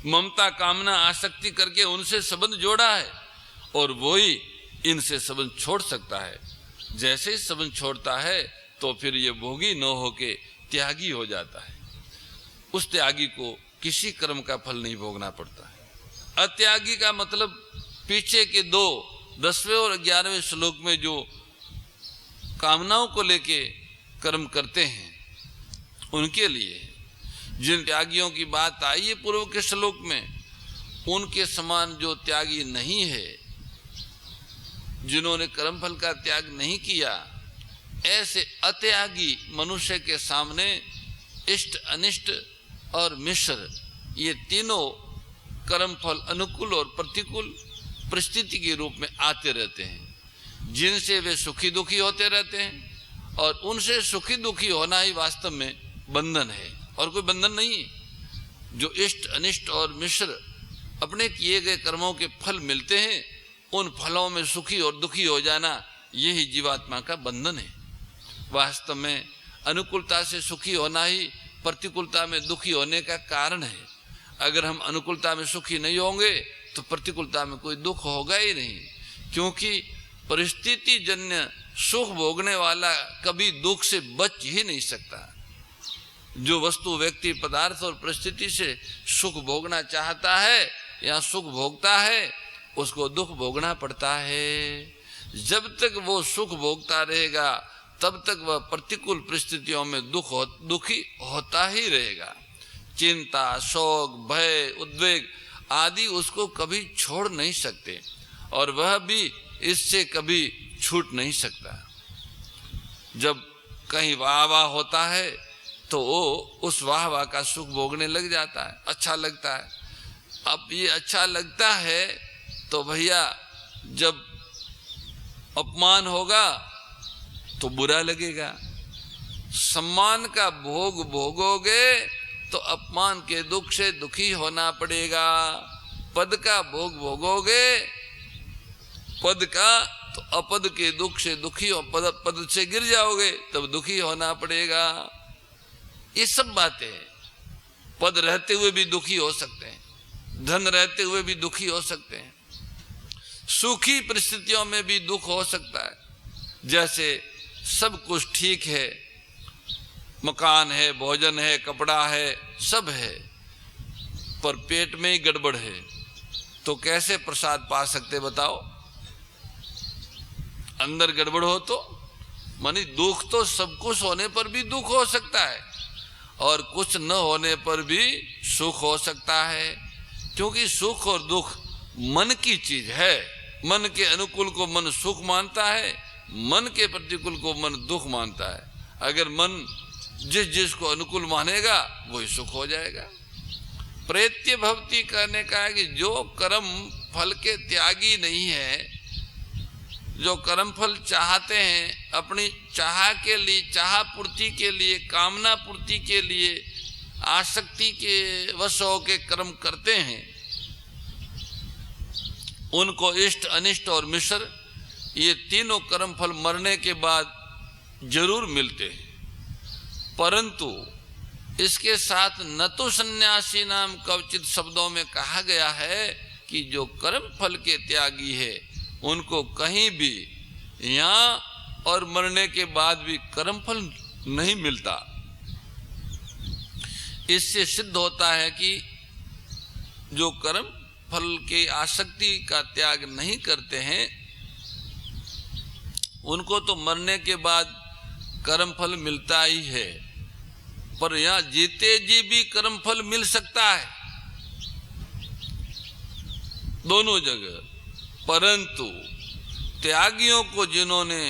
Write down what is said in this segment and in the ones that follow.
ममता कामना आसक्ति करके उनसे संबंध जोड़ा है और वही इनसे संबंध छोड़ सकता है। जैसे ही संबंध छोड़ता है तो फिर ये भोगी न होके त्यागी हो जाता है। उस त्यागी को किसी कर्म का फल नहीं भोगना पड़ता है। अत्यागी का मतलब पीछे के 10वें और 11वें श्लोक में जो कामनाओं को लेके कर्म करते हैं उनके लिए। जिन त्यागियों की बात आई है पूर्व के श्लोक में, उनके समान जो त्यागी नहीं है, जिन्होंने कर्मफल का त्याग नहीं किया, ऐसे अत्यागी मनुष्य के सामने इष्ट अनिष्ट और मिश्र ये तीनों कर्मफल अनुकूल और प्रतिकूल परिस्थिति के रूप में आते रहते हैं, जिनसे वे सुखी दुखी होते रहते हैं। और उनसे सुखी दुखी होना ही वास्तव में बंधन है और कोई बंधन नहीं है। जो इष्ट अनिष्ट और मिश्र अपने किए गए कर्मों के फल मिलते हैं, उन फलों में सुखी और दुखी हो जाना यही जीवात्मा का बंधन है। वास्तव में अनुकूलता से सुखी होना ही प्रतिकूलता में दुखी होने का कारण है। अगर हम अनुकूलता में सुखी नहीं होंगे तो प्रतिकूलता में कोई दुख होगा ही नहीं, क्योंकि परिस्थिति जन्य सुख भोगने वाला कभी दुख से बच ही नहीं सकता। जो वस्तु व्यक्ति पदार्थ और परिस्थिति से सुख भोगना चाहता है या सुख भोगता है, उसको दुख भोगना पड़ता है। जब तक वो सुख भोगता रहेगा तब तक वह प्रतिकूल परिस्थितियों में दुखी होता ही रहेगा। चिंता, शोक, भय, उद्वेग आदि उसको कभी छोड़ नहीं सकते और वह भी इससे कभी छूट नहीं सकता। जब कहीं वाह वाह होता है तो वो उस वाह वाह का सुख भोगने लग जाता है, अच्छा लगता है। अब ये अच्छा लगता है तो भैया जब अपमान होगा तो बुरा लगेगा। सम्मान का भोग भोगोगे तो अपमान के दुख से दुखी होना पड़ेगा। पद का भोग भोगोगे पद का तो अपद के दुख से दुखी हो, पद से गिर जाओगे तब दुखी होना पड़ेगा। ये सब बातें हैं। पद रहते हुए भी दुखी हो सकते हैं, धन रहते हुए भी दुखी हो सकते हैं, सुखी परिस्थितियों में भी दुख हो सकता है। जैसे सब कुछ ठीक है, मकान है, भोजन है, कपड़ा है, सब है, पर पेट में ही गड़बड़ है तो कैसे प्रसाद पा सकते बताओ? अंदर गड़बड़ हो तो मानी दुख तो सब कुछ होने पर भी दुख हो सकता है और कुछ न होने पर भी सुख हो सकता है, क्योंकि सुख और दुख मन की चीज है। मन के अनुकूल को मन सुख मानता है, मन के प्रतिकूल को मन दुख मानता है। अगर मन जिस जिस को अनुकूल मानेगा वही सुख हो जाएगा। प्रेत्य भक्ति करने का है कि जो कर्म फल के त्यागी नहीं है, जो कर्म फल चाहते हैं अपनी चाह के लिए, चाह पूर्ति के लिए, कामना पूर्ति के लिए आसक्ति के वश होके कर्म करते हैं, उनको इष्ट अनिष्ट और मिश्र ये तीनों कर्म फल मरने के बाद जरूर मिलते हैं। परंतु इसके साथ न तो सन्यासी नाम कवचित शब्दों में कहा गया है कि जो कर्म फल के त्यागी है उनको कहीं भी यहाँ और मरने के बाद भी कर्म फल नहीं मिलता। इससे सिद्ध होता है कि जो कर्म फल के आसक्ति का त्याग नहीं करते हैं उनको तो मरने के बाद कर्म फल मिलता ही है, पर यहाँ जीते जी भी कर्म फल मिल सकता है, दोनों जगह। परंतु त्यागियों को जिन्होंने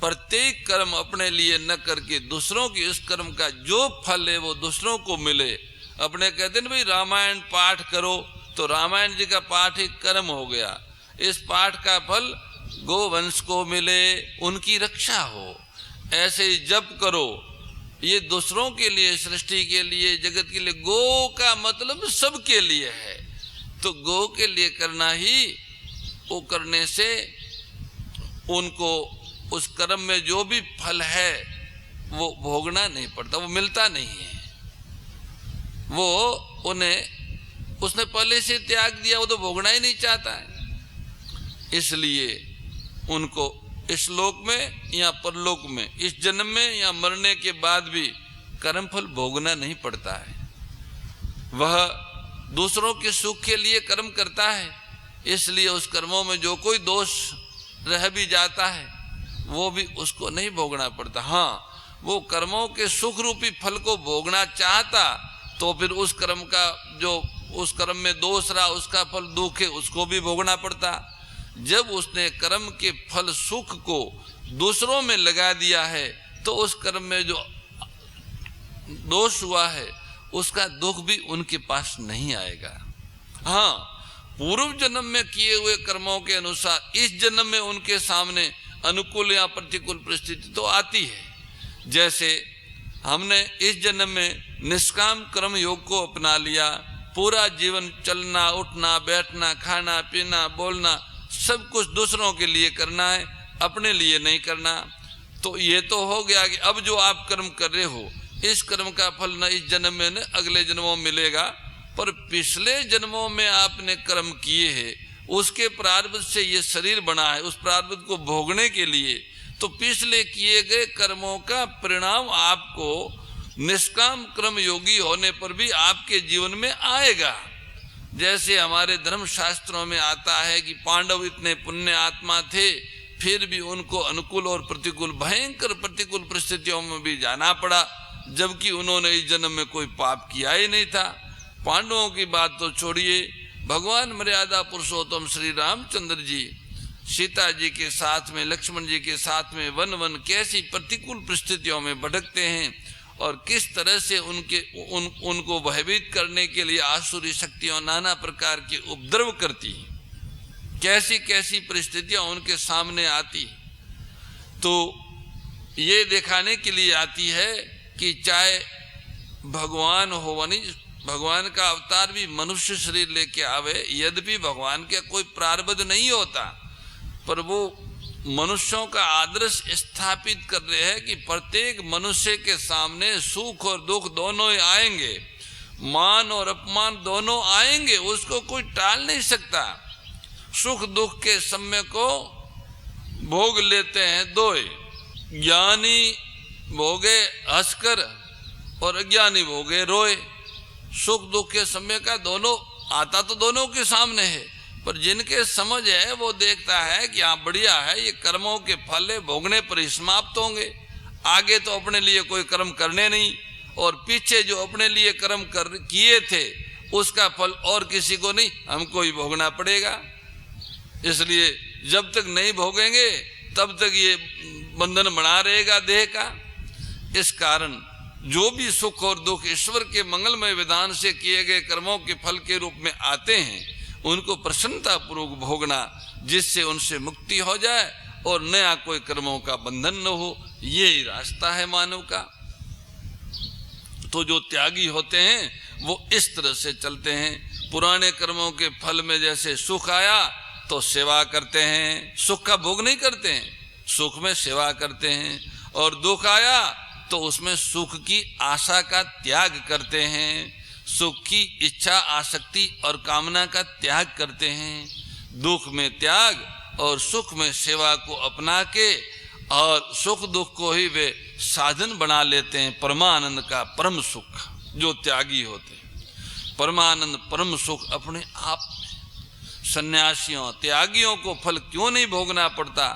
प्रत्येक कर्म अपने लिए न करके दूसरों की उस कर्म का जो फल है वो दूसरों को मिले। अपने कहते हैं भाई रामायण पाठ करो तो रामायण जी का पाठ एक कर्म हो गया, इस पाठ का फल गोवंश को मिले, उनकी रक्षा हो। ऐसे ही जप करो, ये दूसरों के लिए, सृष्टि के लिए, जगत के लिए। गो का मतलब सबके लिए है, तो गो के लिए करना ही, वो करने से उनको उस कर्म में जो भी फल है वो भोगना नहीं पड़ता, वो मिलता नहीं है, वो उन्हें उसने पहले से त्याग दिया, वो तो भोगना ही नहीं चाहता है। इसलिए उनको इस लोक में या परलोक में, इस जन्म में या मरने के बाद भी कर्मफल भोगना नहीं पड़ता है। वह दूसरों के सुख के लिए कर्म करता है, इसलिए उस कर्मों में जो कोई दोष रह भी जाता है वो भी उसको नहीं भोगना पड़ता। हाँ, वो कर्मों के सुख रूपी फल को भोगना चाहता तो फिर उस कर्म का जो उस कर्म में दोष रहा, उसका फल दुख है, उसको भी भोगना पड़ता। जब उसने कर्म के फल सुख को दूसरों में लगा दिया है तो उस कर्म में जो दोष हुआ है उसका दुख भी उनके पास नहीं आएगा। हाँ, पूर्व जन्म में किए हुए कर्मों के अनुसार इस जन्म में उनके सामने अनुकूल या प्रतिकूल परिस्थिति तो आती है। जैसे हमने इस जन्म में निष्काम कर्म योग को अपना लिया, पूरा जीवन चलना उठना बैठना खाना पीना बोलना सब कुछ दूसरों के लिए करना है, अपने लिए नहीं करना। तो ये तो हो गया कि अब जो आप कर्म कर रहे हो इस कर्म का फल न इस जन्म में न अगले जन्मों में मिलेगा, पर पिछले जन्मों में आपने कर्म किए हैं उसके प्रारब्ध से ये शरीर बना है, उस प्रारब्ध को भोगने के लिए तो पिछले किए गए कर्मों का परिणाम आपको निष्काम कर्म योगी होने पर भी आपके जीवन में आएगा। जैसे हमारे धर्म शास्त्रों में आता है कि पांडव इतने पुण्य आत्मा थे फिर भी उनको अनुकूल और प्रतिकूल भयंकर प्रतिकूल परिस्थितियों में भी जाना पड़ा, जबकि उन्होंने इस जन्म में कोई पाप किया ही नहीं था। पांडवों की बात तो छोड़िए, भगवान मर्यादा पुरुषोत्तम श्री रामचंद्र जी सीता जी के साथ में लक्ष्मण जी के साथ में वन वन कैसी प्रतिकूल परिस्थितियों में भटकते हैं और किस तरह से उनको भयभीत करने के लिए आसुरी शक्तियों नाना प्रकार के उपद्रव करती हैं, कैसी कैसी परिस्थितियां उनके सामने आती। तो ये दिखाने के लिए आती है कि चाहे भगवान हो, भगवान का अवतार भी मनुष्य शरीर लेके आवे, यद्यपि भगवान का कोई प्रारब्ध नहीं होता पर वो मनुष्यों का आदर्श स्थापित कर रहे हैं कि प्रत्येक मनुष्य के सामने सुख और दुख दोनों ही आएंगे, मान और अपमान दोनों आएंगे, उसको कोई टाल नहीं सकता। सुख दुख के समय को भोग लेते हैं दो, ज्ञानी भोगे हंसकर और अज्ञानी भोगे रोए। सुख दुख के समय का दोनों आता तो दोनों के सामने है, पर जिनके समझ है वो देखता है कि हाँ बढ़िया है, ये कर्मों के फल भोगने पर ही समाप्त होंगे, आगे तो अपने लिए कोई कर्म करने नहीं, और पीछे जो अपने लिए कर्म किए थे उसका फल और किसी को नहीं, हमको ही भोगना पड़ेगा। इसलिए जब तक नहीं भोगेंगे तब तक ये बंधन बना रहेगा देह का। इस कारण जो भी सुख और दुख ईश्वर के मंगलमय विधान से किए गए कर्मों के फल के रूप में आते हैं उनको प्रसन्नता पूर्वक भोगना, जिससे उनसे मुक्ति हो जाए और नया कोई कर्मों का बंधन न हो, यही रास्ता है मानव का। तो जो त्यागी होते हैं वो इस तरह से चलते हैं। पुराने कर्मों के फल में जैसे सुख आया तो सेवा करते हैं, सुख का भोग नहीं करते हैं, सुख में सेवा करते हैं, और दुख आया तो उसमें सुख की आशा का त्याग करते हैं, सुख की इच्छा आसक्ति और कामना का त्याग करते हैं। दुख में त्याग और सुख में सेवा को अपना के और सुख दुख को ही वे साधन बना लेते हैं परमानंद का परम सुख। जो त्यागी होते हैं परमानंद परम सुख अपने आप में। सन्यासियों त्यागियों को फल क्यों नहीं भोगना पड़ता?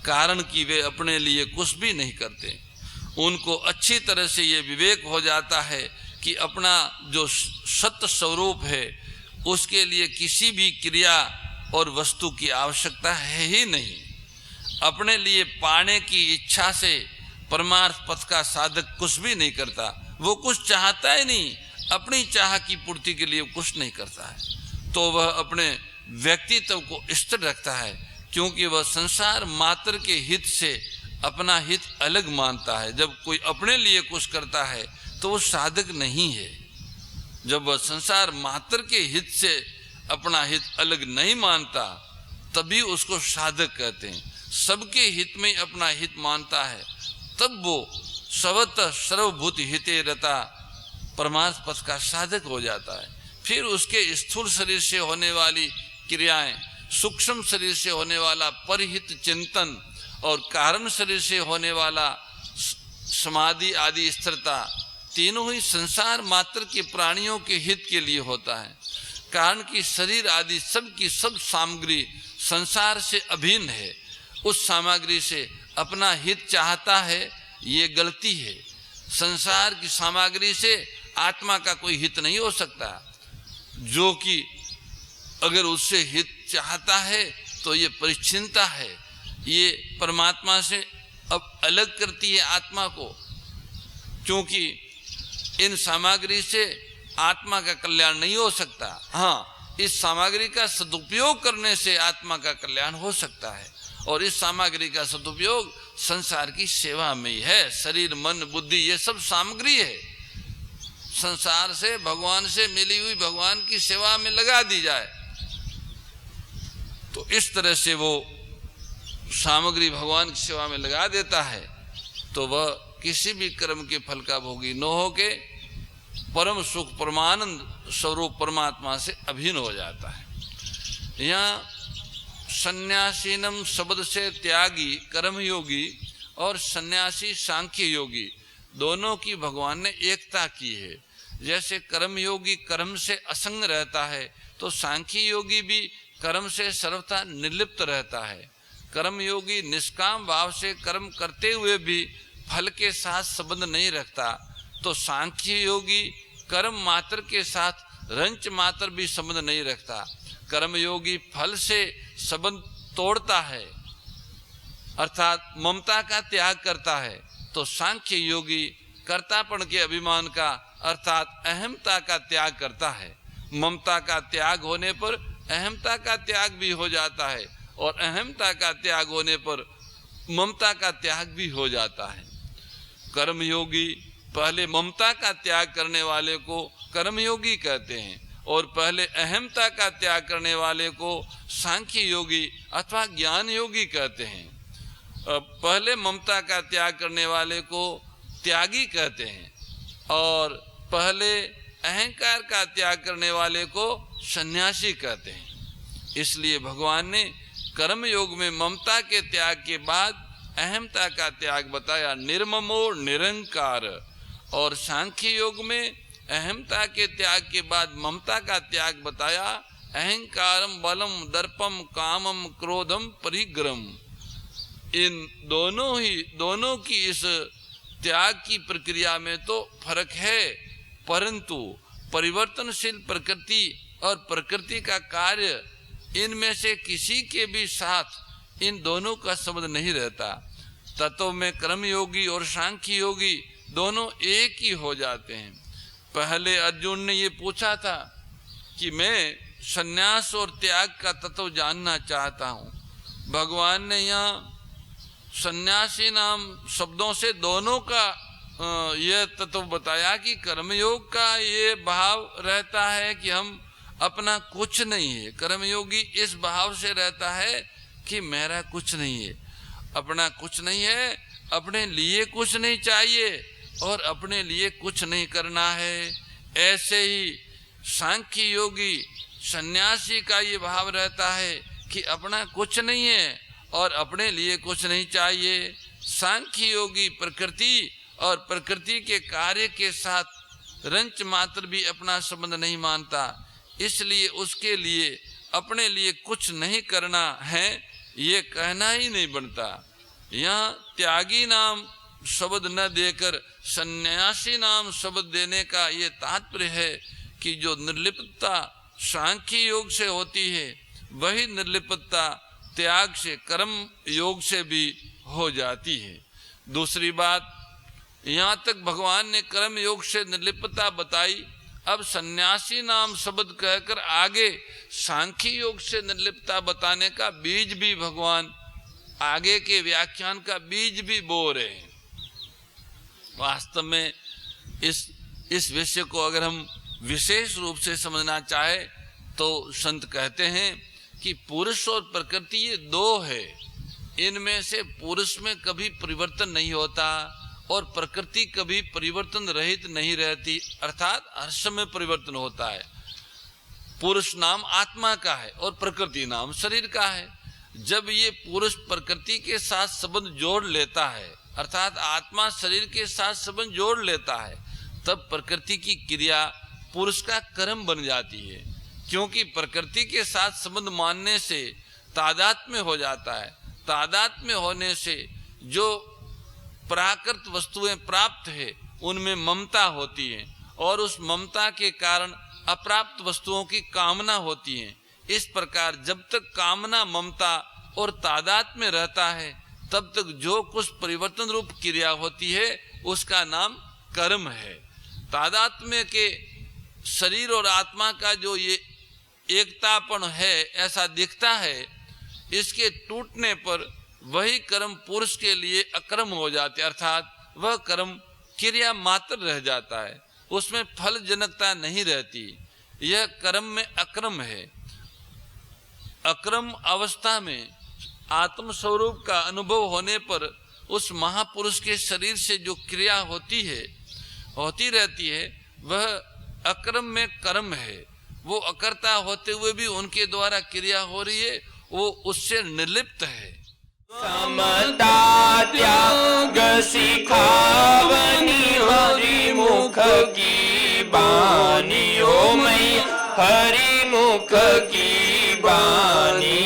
कारण कि वे अपने लिए कुछ भी नहीं करते। उनको अच्छी तरह से ये विवेक हो जाता है कि अपना जो सत्य स्वरूप है उसके लिए किसी भी क्रिया और वस्तु की आवश्यकता है ही नहीं। अपने लिए पाने की इच्छा से परमार्थ पथ का साधक कुछ भी नहीं करता, वो कुछ चाहता ही नहीं, अपनी चाह की पूर्ति के लिए कुछ नहीं करता है। तो वह अपने व्यक्तित्व को स्थिर रखता है, क्योंकि वह संसार मात्र के हित से अपना हित अलग मानता है। जब कोई अपने लिए कुछ करता है तो वो साधक नहीं है। जब वह संसार मात्र के हित से अपना हित अलग नहीं मानता तभी उसको साधक कहते हैं। सबके हित में अपना हित मानता है तब वो सर्वतः सर्वभूत हिते रता परमार्थ पथ का साधक हो जाता है। फिर उसके स्थूल शरीर से होने वाली क्रियाएं, सूक्ष्म शरीर से होने वाला परिहित चिंतन और कारण शरीर से होने वाला समाधि आदि स्थिरता, तीनों ही संसार मात्र के प्राणियों के हित के लिए होता है। कारण कि शरीर आदि सब की सब सामग्री संसार से अभिन्न है। उस सामग्री से अपना हित चाहता है, ये गलती है। संसार की सामग्री से आत्मा का कोई हित नहीं हो सकता। जो कि अगर उससे हित चाहता है तो ये परिच्छिन्नता है, ये परमात्मा से अब अलग करती है आत्मा को, क्योंकि इन सामग्री से आत्मा का कल्याण नहीं हो सकता। हाँ, इस सामग्री का सदुपयोग करने से आत्मा का कल्याण हो सकता है, और इस सामग्री का सदुपयोग संसार की सेवा में ही है। शरीर, मन, बुद्धि ये सब सामग्री है, संसार से भगवान से मिली हुई भगवान की सेवा में लगा दी जाए तो इस तरह से वो सामग्री भगवान की सेवा में लगा देता है तो वह किसी भी कर्म के फल का भोगी न हो के परम सुख परमानंद स्वरूप परमात्मा से अभिन्न हो जाता है। यहाँ सन्यासीनम शब्द से त्यागी कर्मयोगी और सन्यासी सांख्य योगी दोनों की भगवान ने एकता की है। जैसे कर्मयोगी कर्म से असंग रहता है तो सांख्य योगी भी कर्म से सर्वथा निर्लिप्त रहता है। कर्मयोगी निष्काम भाव से कर्म करते हुए भी फल के साथ संबंध नहीं रखता तो सांख्य योगी कर्म मात्र के साथ रंच मात्र भी संबंध नहीं रखता। कर्मयोगी फल से संबंध तोड़ता है अर्थात ममता का त्याग करता है तो सांख्य योगी कर्तापन के अभिमान का अर्थात अहमता का त्याग करता है। ममता का त्याग होने पर अहमता का त्याग भी हो जाता है और अहमता का त्याग होने पर ममता का त्याग भी हो जाता है। कर्मयोगी पहले ममता का त्याग करने वाले को कर्मयोगी कहते हैं और पहले अहमता का त्याग करने वाले को सांख्य योगी अथवा ज्ञान योगी कहते हैं। पहले ममता का त्याग करने वाले को त्यागी कहते हैं और पहले अहंकार का त्याग करने वाले को सन्यासी कहते हैं। इसलिए भगवान ने कर्म योग में ममता के त्याग के बाद अहमता का त्याग बताया, निर्ममो निरंकार, और सांख्य योग में अहमता के त्याग के बाद ममता का त्याग बताया, अहंकारम बलम दर्पम कामम क्रोधम परिग्रहम। इन दोनों की इस त्याग की प्रक्रिया में तो फर्क है, परंतु परिवर्तनशील प्रकृति और प्रकृति का कार्य इनमें से किसी के भी साथ इन दोनों का संबंध नहीं रहता। तत्व में कर्मयोगी और सांख्य योगी दोनों एक ही हो जाते हैं। पहले अर्जुन ने ये पूछा था कि मैं संन्यास और त्याग का तत्व जानना चाहता हूँ। भगवान ने यहाँ सन्यासी नाम शब्दों से दोनों का यह तत्व बताया कि कर्मयोग का ये भाव रहता है कि हम अपना कुछ नहीं है। कर्मयोगी इस भाव से रहता है कि मेरा कुछ नहीं है, अपना कुछ नहीं है, अपने लिए कुछ नहीं चाहिए और अपने लिए कुछ नहीं करना है। ऐसे ही सांख्य योगी सन्यासी का ये भाव रहता है कि अपना कुछ नहीं है और अपने लिए कुछ नहीं चाहिए। सांख्य योगी प्रकृति और प्रकृति के कार्य के साथ रंच मात्र भी अपना संबंध नहीं मानता, इसलिए उसके लिए अपने लिए कुछ नहीं करना है ये कहना ही नहीं बनता। यहाँ त्यागी नाम शब्द न देकर सन्यासी नाम शब्द देने का ये तात्पर्य है कि जो निर्लिप्तता सांख्य योग से होती है वही निर्लिप्तता त्याग से कर्म योग से भी हो जाती है। दूसरी बात, यहाँ तक भगवान ने कर्म योग से निर्लिप्तता बताई, अब सन्यासी नाम शब्द कहकर आगे सांख्य योग से निर्लिप्तता बताने का बीज भी भगवान आगे के व्याख्यान का बीज भी बो रहे हैं। वास्तव में इस विषय को अगर हम विशेष रूप से समझना चाहे तो संत कहते हैं कि पुरुष और प्रकृति ये दो है, इनमें से पुरुष में कभी परिवर्तन नहीं होता और प्रकृति कभी परिवर्तन रहित नहीं रहती, अर्थात हर समय परिवर्तन होता है। पुरुष नाम आत्मा का है और प्रकृति नाम शरीर का है। जब ये पुरुष प्रकृति के साथ संबंध जोड़ लेता है, अर्थात आत्मा शरीर के साथ संबंध जोड़ लेता है, तब प्रकृति की क्रिया पुरुष का कर्म बन जाती है। क्योंकि प्रकृति के साथ संबंध मानने से तादात्म्य हो जाता है। तादात्म्य होने से जो प्राकृत वस्तुएं प्राप्त है उनमें ममता होती है और उस ममता के कारण अप्राप्त वस्तुओं की कामना होती है। इस प्रकार जब तक कामना, ममता और तादात्म्य रहता है तब तक जो कुछ परिवर्तन रूप क्रिया होती है उसका नाम कर्म है। तादात्म्य के शरीर और आत्मा का जो ये एकतापन है ऐसा दिखता है, इसके टूटने पर वही कर्म पुरुष के लिए अकर्म हो जाते, अर्थात वह कर्म क्रिया मात्र रह जाता है, उसमें फल जनकता नहीं रहती। यह कर्म में अक्रम है। अक्रम अवस्था में आत्म स्वरूप का अनुभव होने पर उस महापुरुष के शरीर से जो क्रिया होती रहती है वह अक्रम में कर्म है। वो अकर्ता होते हुए भी उनके द्वारा क्रिया हो रही है, वो उससे निर्लिप्त है। समता त्याग सिखावनी हरि मुख की बानी, ओ मैया हरि मुख की बानी।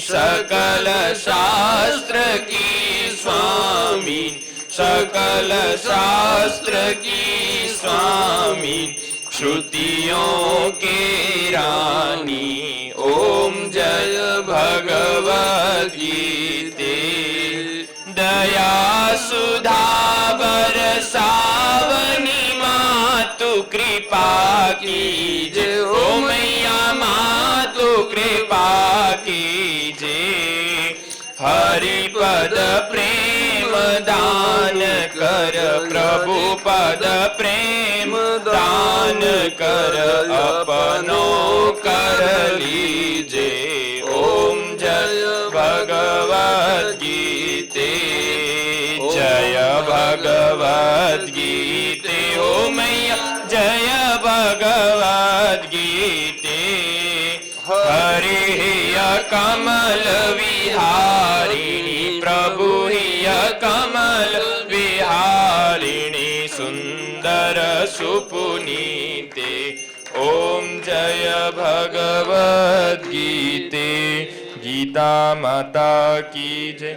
सकल शास्त्र की स्वामी, सकल शास्त्र की स्वामी, श्रुतियों के रानी। ओम जय भगवद गीते। दया सुधा बरसावनी मातु कृपा कीजे, ओ मैया मातु कृपा कीजे। हरि पद प्रेम दान कर, प्रभु पद प्रेम दान कर, अपनो कर लीजे। ओम जय भगवद गीते, जय भगवद गीते। ओ मैया जय भगवद गीते। हरि कमल विहारिणी, प्रभु हिय कमल विहारिणी, सुंदर सुपुनीते। ओम जय भगवद गीते। गीता माता की जय।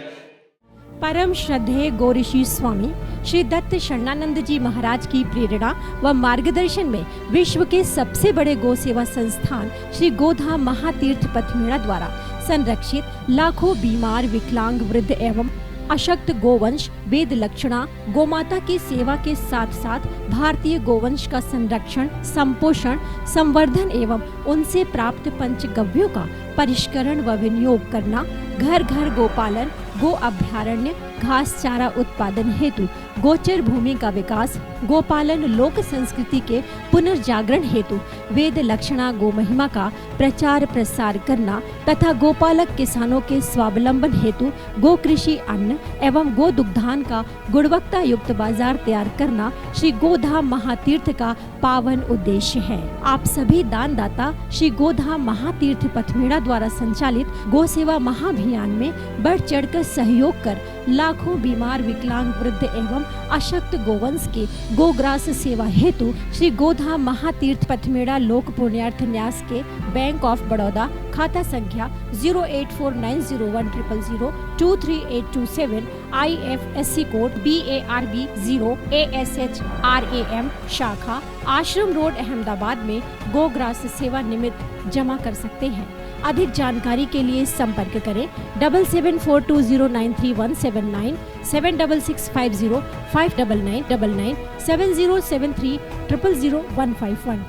परम श्रद्धेय गौरीशी स्वामी श्री दत्त शरणानंद जी महाराज की प्रेरणा व मार्गदर्शन में विश्व के सबसे बड़े गौ सेवा संस्थान श्री गोधाम महातीर्थ पथमेड़ा द्वारा संरक्षित लाखों बीमार, विकलांग, वृद्ध एवं अशक्त गोवंश वेद लक्षणा गोमाता की सेवा के साथ साथ भारतीय गोवंश का संरक्षण, संपोषण, संवर्धन एवं उनसे प्राप्त पंचगव्यों का परिष्करण व विनियोग करना, घर घर गोपालन, गो अभ्यारण्य, घास चारा उत्पादन हेतु गोचर भूमि का विकास, गोपालन लोक संस्कृति के पुनर्जागरण हेतु वेद लक्षणा गो महिमा का प्रचार प्रसार करना तथा गोपालक किसानों के स्वावलंबन हेतु गो कृषि अन्न एवं गो दुग्धान का गुणवत्ता युक्त बाजार तैयार करना श्री गोधाम महातीर्थ का पावन उद्देश्य है। आप सभी दानदाता श्री गोधाम महातीर्थ पथमेड़ा द्वारा संचालित गो सेवा महाअभियान में बढ़ चढ़कर सहयोग कर लाखों बीमार, विकलांग, वृद्ध एवं अशक्त गोवंश के गोग्रास सेवा हेतु श्री गोधाम महातीर्थ पथमेड़ा लोक पुण्यार्थ न्यास के बैंक ऑफ बड़ौदा खाता संख्या 084901000238827 IFSC कोड BARB 0 ASHRAM शाखा आश्रम रोड अहमदाबाद में गोग्रास सेवा निमित्त जमा कर सकते हैं। अधिक जानकारी के लिए संपर्क करें 7742093179 7665059999 7073000151।